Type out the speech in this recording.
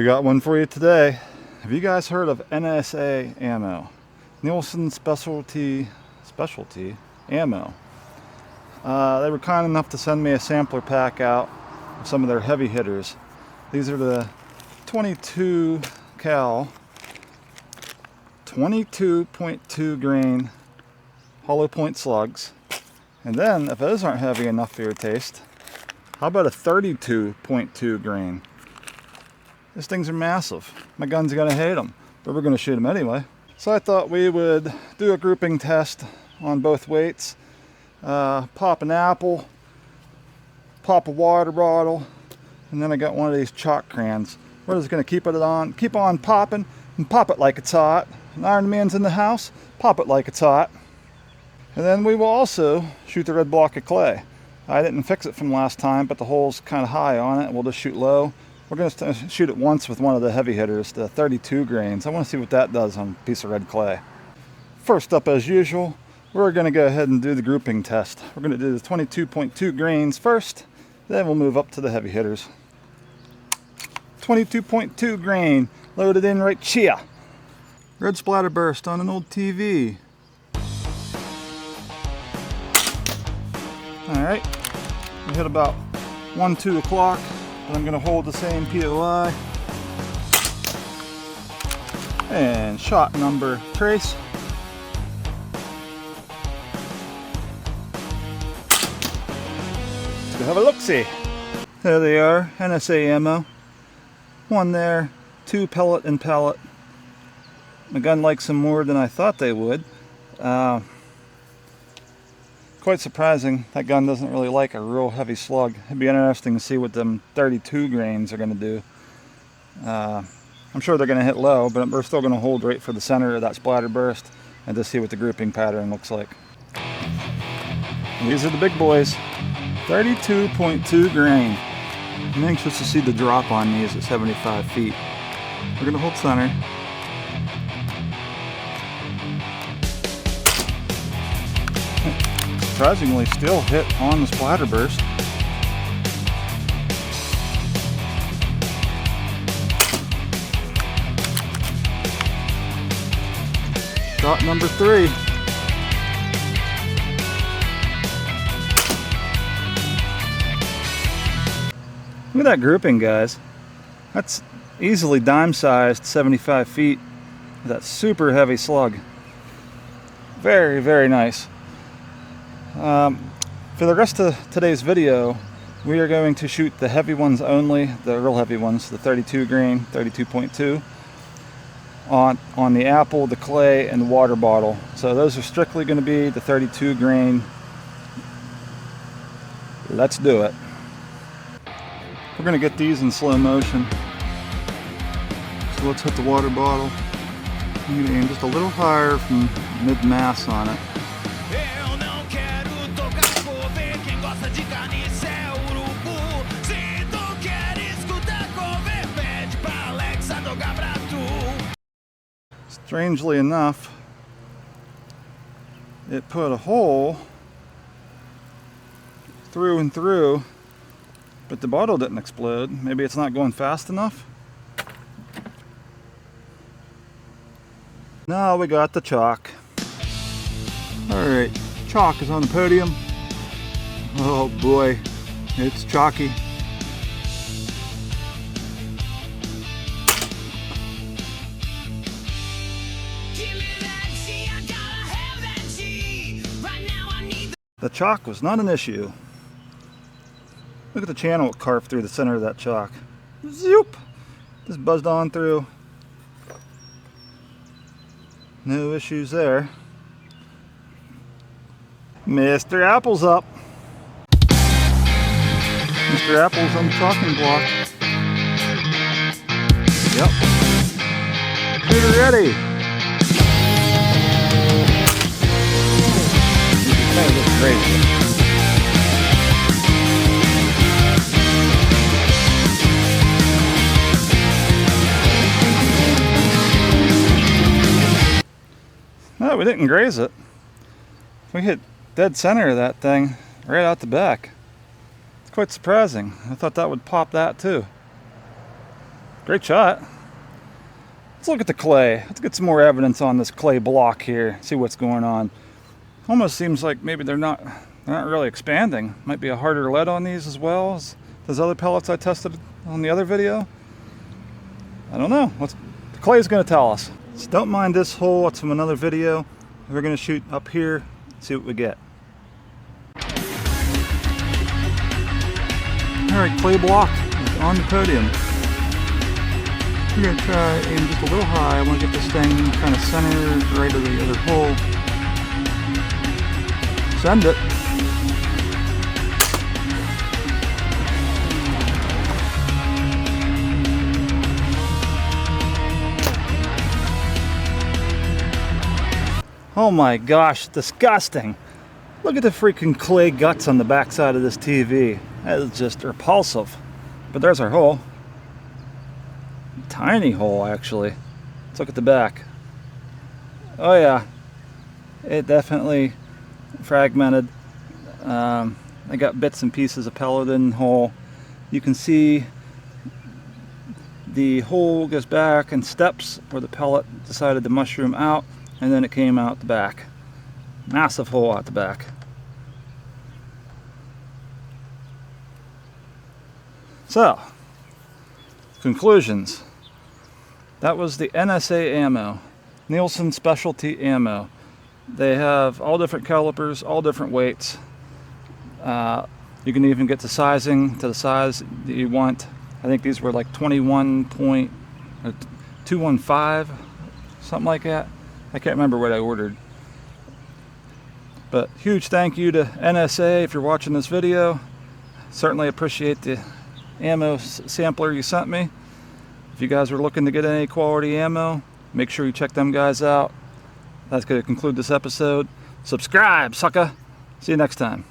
We got one for you today. Have you guys heard of NSA ammo? Nielsen Specialty Ammo. They were kind enough to send me a sampler pack out of some of their heavy hitters. These are the 22 cal 22.2 grain hollow point slugs. And then if those aren't heavy enough for your taste, how about a 32.2 grain? These things are massive. My gun's gonna hate them, but we're gonna shoot them anyway. So I thought we would do a grouping test on both weights. Pop an apple, pop a water bottle, and then I got one of these chalk crayons. We're just gonna keep on popping, and pop it like it's hot. An Iron Man's in the house, pop it like it's hot. And then we will also shoot the red block of clay. I didn't fix it from last time, but the hole's kind of high on it. We'll just shoot low. We're going to shoot it once with one of the heavy hitters, the 32 grains. I want to see what that does on a piece of red clay. First up, as usual, we're going to go ahead and do the grouping test. We're going to do the 22.2 grains first, then we'll move up to the heavy hitters. 22.2 grain, loaded in right here. Red splatter burst on an old TV. Alright, we hit about 1, 2 o'clock. And I'm going to hold the same POI. And shot number trace. Let's go have a look-see. There they are, NSA ammo. One there, 2 pellet and pellet. My gun likes them more than I thought they would. Quite surprising, that gun doesn't really like a real heavy slug. It'd be interesting to see what them 32 grains are going to do. I'm sure they're going to hit low, but we're still going to hold right for the center of that splatter burst and just see what the grouping pattern looks like. And these are the big boys, 32.2 grain. I'm anxious to see the drop on these at 75 feet. We're going to hold center. Surprisingly still hit on the splatter burst. Shot number 3. Look at that grouping, guys. That's easily dime-sized 75 feet with that super heavy slug. Very, very nice. For the rest of today's video, we are going to shoot the heavy ones only, the real heavy ones, the 32 grain, 32.2, on the apple, the clay, and the water bottle. So those are strictly going to be the 32 grain. Let's do it. We're going to get these in slow motion. So let's hit the water bottle. I'm going to aim just a little higher from mid-mass on it. Strangely enough, it put a hole through and through, but the bottle didn't explode. Maybe it's not going fast enough. Now we got the chalk. Alright, chalk is on the podium. Oh boy, it's chalky. The chalk was not an issue. Look at the channel it carved through the center of that chalk. Zoop! Just buzzed on through. No issues there. Mr. Apple's up. Mr. Apple's on the chalking block. Yep. Shooter ready. That looks great. No, we didn't graze it. We hit dead center of that thing right out the back. It's quite surprising. I thought that would pop that too. Great shot. Let's look at the clay. Let's get some more evidence on this clay block here. See what's going on. Almost seems like maybe they're not really expanding. Might be a harder lead on these as well as those other pellets I tested on the other video. I don't know. The clay is going to tell us. So don't mind this hole. It's from another video. We're going to shoot up here, see what we get. Alright, clay block is on the podium. We're going to try aim just a little high. I want to get this thing kind of centered right to the other hole. Send it. Oh my gosh, disgusting. Look at the freaking clay guts on the backside of this TV. That is just repulsive. But there's our hole. Tiny hole, actually. Let's look at the back. Oh yeah, it definitely fragmented. I got bits and pieces of pellet in the hole. You can see the hole goes back and steps where the pellet decided to mushroom out, and then it came out the back. Massive hole out the back. So, conclusions. That was the NSA ammo, Nielsen specialty ammo. They have all different calibers, all different weights. You can even get the sizing to the size that you want. I think these were like 21.215, something like that. I can't remember what I ordered. But huge thank you to NSA if you're watching this video. Certainly appreciate the ammo sampler you sent me. If you guys are looking to get any quality ammo, make sure you check them guys out. That's going to conclude this episode. Subscribe, sucker. See you next time.